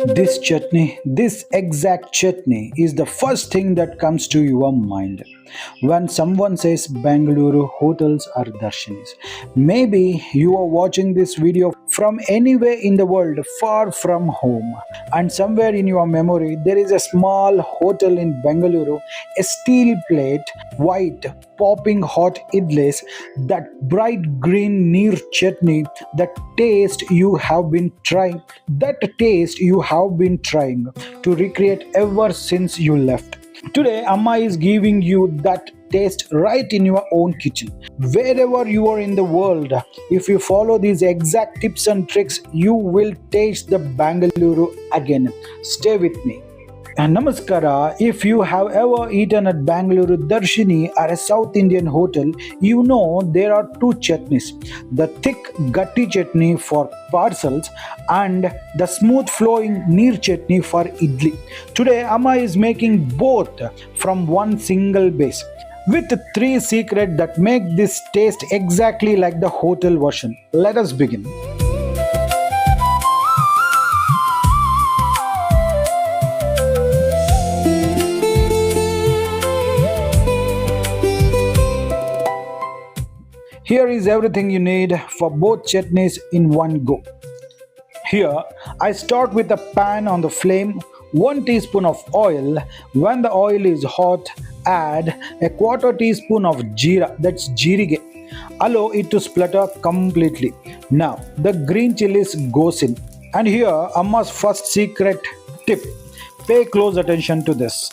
This chutney, this exact chutney, is the first thing that comes to your mind when someone says Bangalore hotels are Darshinis. Maybe you are watching this video from anywhere in the world, far from home, and somewhere in your memory there is a small hotel in Bangalore, a steel plate, white, popping hot idlis, that bright green Neer chutney, that taste you have been trying to recreate ever since you left. Today, Amma is giving you that taste right in your own kitchen. Wherever you are in the world, if you follow these exact tips and tricks, you will taste the Bangalore again. Stay with me. And Namaskara, if you have ever eaten at Bangalore Darshini or a South Indian hotel, you know there are two chutneys. The thick Gatti chutney for parcels and the smooth flowing Neer chutney for Idli. Today Amma is making both from one single base, with three secrets that make this taste exactly like the hotel version. Let us begin. Here is everything you need for both chutneys in one go. Here, I start with a pan on the flame, 1 teaspoon of oil. When the oil is hot, add a quarter teaspoon of Jeera, that's Jeerige. Allow it to splutter completely. Now, the green chilies goes in. And here, Amma's first secret tip. Pay close attention to this.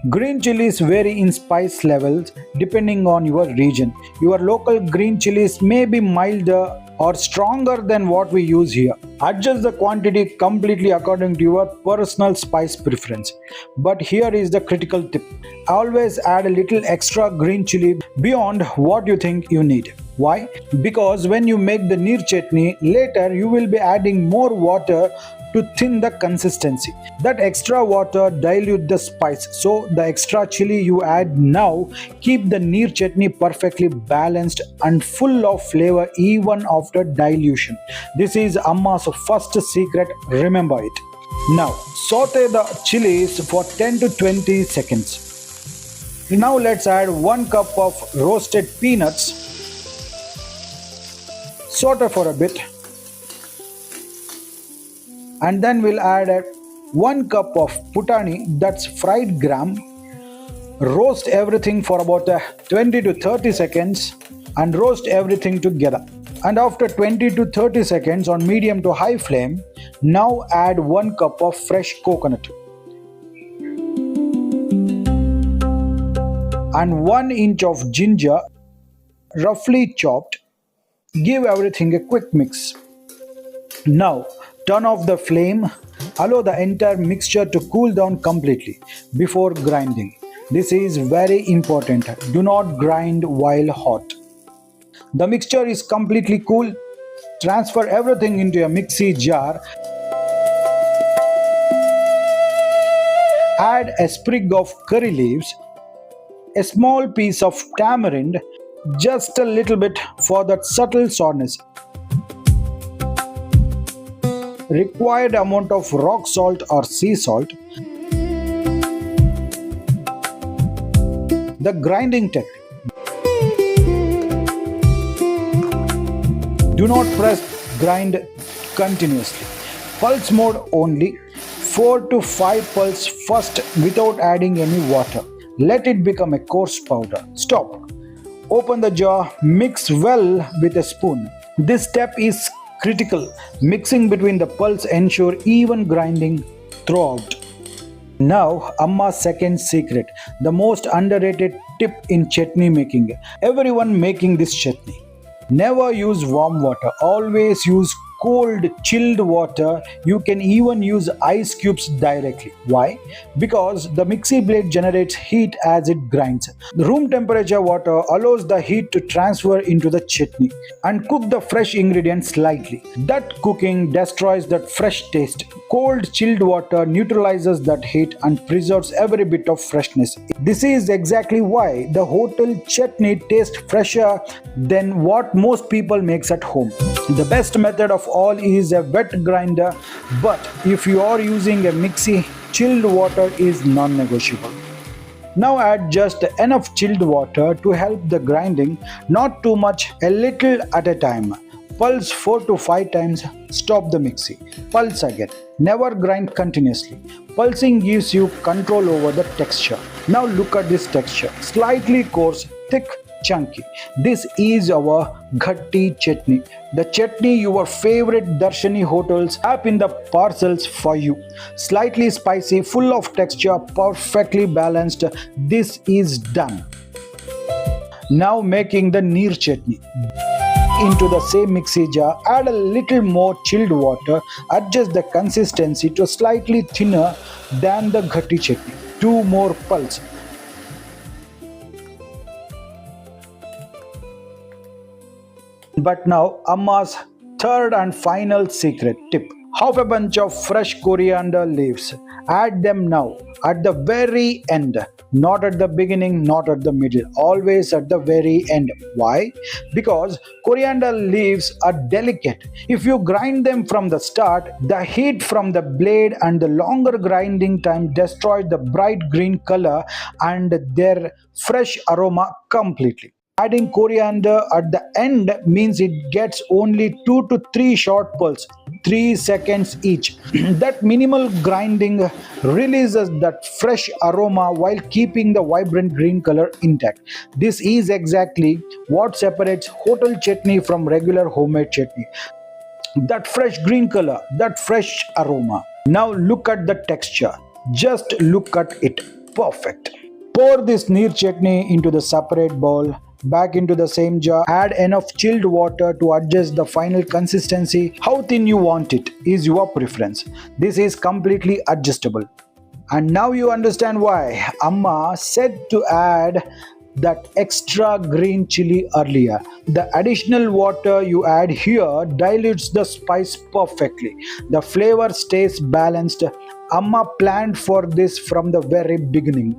Green chilies vary in spice levels depending on your region. Your local green chilies may be milder or stronger than what we use here. Adjust the quantity completely according to your personal spice preference. But here is the critical tip. Always add a little extra green chili beyond what you think you need. Why? Because when you make the Neer chutney, later you will be adding more water to thin the consistency. That extra water dilute the spice, so the extra chili you add now keep the Neer chutney perfectly balanced and full of flavor even after dilution. This is Amma's first secret, remember it. Now saute the chilies for 10 to 20 seconds. Now let's add 1 cup of roasted peanuts. Saute for a bit. And then we'll add 1 cup of Putani, that's fried gram. Roast everything for about 20 to 30 seconds and roast everything together. And after 20 to 30 seconds on medium to high flame, now add 1 cup of fresh coconut and 1 inch of ginger roughly chopped. Give everything a quick mix. Now turn off the flame. Allow the entire mixture to cool down completely before grinding. This is very important. Do not grind while hot. The mixture is completely cool. Transfer everything into a mixie jar. Add a sprig of curry leaves, a small piece of tamarind, just a little bit for that subtle sourness. Required amount of rock salt or sea salt. The grinding technique. Do not press grind continuously. Pulse mode only. 4 to 5 pulse first without adding any water. Let it become a coarse powder. Stop. Open the jar. Mix well with a spoon. This step is critical. Mixing between the pulse ensure even grinding throughout. Now, Amma's second secret, the most underrated tip in chutney making. Everyone making this chutney, never use warm water. Always use cold, chilled water. You can even use ice cubes directly. Why? Because the mixie blade generates heat as it grinds. The room temperature water allows the heat to transfer into the chutney and cook the fresh ingredients slightly. That cooking destroys that fresh taste. Cold, chilled water neutralizes that heat and preserves every bit of freshness. This is exactly why the hotel chutney tastes fresher than what most people makes at home. The best method of all is a wet grinder, but if you are using a mixie, chilled water is non-negotiable. Now add just enough chilled water to help the grinding, not too much, a little at a time. Pulse 4 to 5 times, stop the mixie. Pulse again. Never grind continuously. Pulsing gives you control over the texture. Now look at this texture. Slightly coarse, thick, chunky. This is our Gatti chutney. The chutney your favorite Darshini hotels have in the parcels for you. Slightly spicy, full of texture, perfectly balanced. This is done. Now making the Neer chutney. Into the same mixie jar, add a little more chilled water, adjust the consistency to slightly thinner than the Gatti chutney. 2 more pulse. But now Amma's third and final secret tip. Half a bunch of fresh coriander leaves. Add them now at the very end. Not at the beginning, not at the middle. Always at the very end. Why? Because coriander leaves are delicate. If you grind them from the start, the heat from the blade and the longer grinding time destroys the bright green color and their fresh aroma completely. Adding coriander at the end means it gets only 2 to 3 short pulses, 3 seconds each. That minimal grinding releases that fresh aroma while keeping the vibrant green color intact. This is exactly what separates hotel chutney from regular homemade chutney. That fresh green color, that fresh aroma. Now look at the texture. Just look at it. Perfect. Pour this Neer chutney into the separate bowl. Back into the same jar, add enough chilled water to adjust the final consistency. How thin you want it is your preference. This is completely adjustable. And now you understand why Amma said to add that extra green chili earlier. The additional water you add here dilutes the spice perfectly. The flavor stays balanced. Amma planned for this from the very beginning.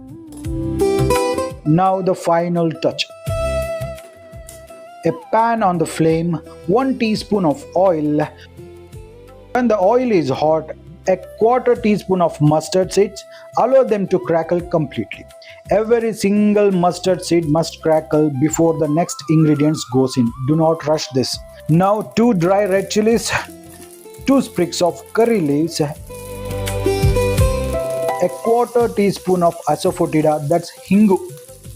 Now the final touch. A pan on the flame, 1 teaspoon of oil. When the oil is hot, a quarter teaspoon of mustard seeds. Allow them to crackle completely. Every single mustard seed must crackle before the next ingredients goes in. Do not rush this. Now 2 dry red chillies, 2 sprigs of curry leaves, a quarter teaspoon of asafoetida, that's hingu.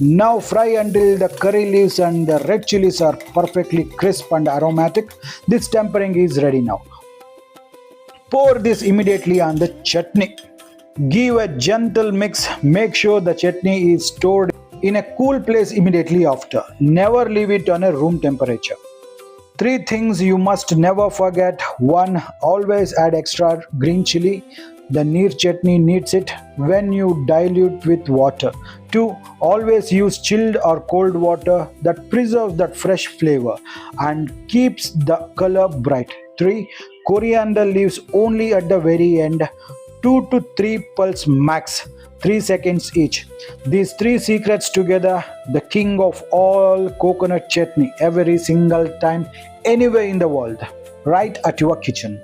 Now fry until the curry leaves and the red chilies are perfectly crisp and aromatic. This tempering is ready now. Pour this immediately on the chutney. Give a gentle mix. Make sure the chutney is stored in a cool place immediately after. Never leave it on a room temperature. 3 things you must never forget. 1. Always add extra green chili. The Neer chutney needs it when you dilute with water. 2. Always use chilled or cold water that preserves that fresh flavor and keeps the color bright. 3. Coriander leaves only at the very end. 2 to 3 pulse max, 3 seconds each. These 3 secrets together, the king of all coconut chutney every single time, anywhere in the world, right at your kitchen.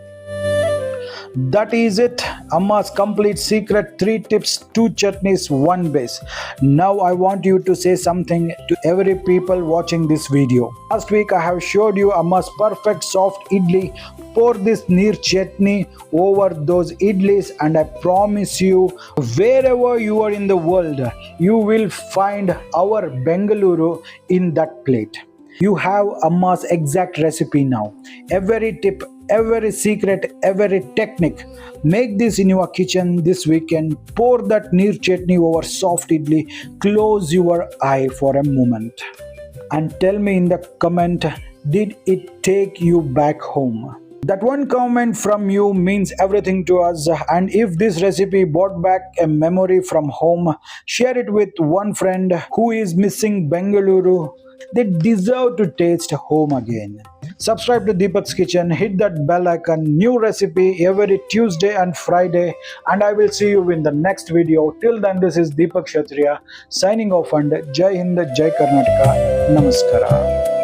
That is it. Amma's complete secret, 3 tips, 2 chutneys, 1 base. Now I want you to say something to every people watching this video. Last week I have showed you Amma's perfect soft idli. Pour this Neer chutney over those idlis and I promise you, wherever you are in the world, you will find our Bangalore in that plate. You have Amma's exact recipe now. Every tip, every secret, every technique. Make this in your kitchen this weekend. Pour that Neer chutney over soft idli. Close your eye for a moment. And tell me in the comment, did it take you back home? That one comment from you means everything to us. And if this recipe brought back a memory from home, share it with one friend who is missing Bengaluru. They deserve to taste home again. Subscribe to Deepaks Kitchen, hit that bell icon, new recipe every Tuesday and Friday, and I will see you in the next video. Till then, this is Deepak Kshatriya signing off and Jai Hind, Jai Karnataka, Namaskara.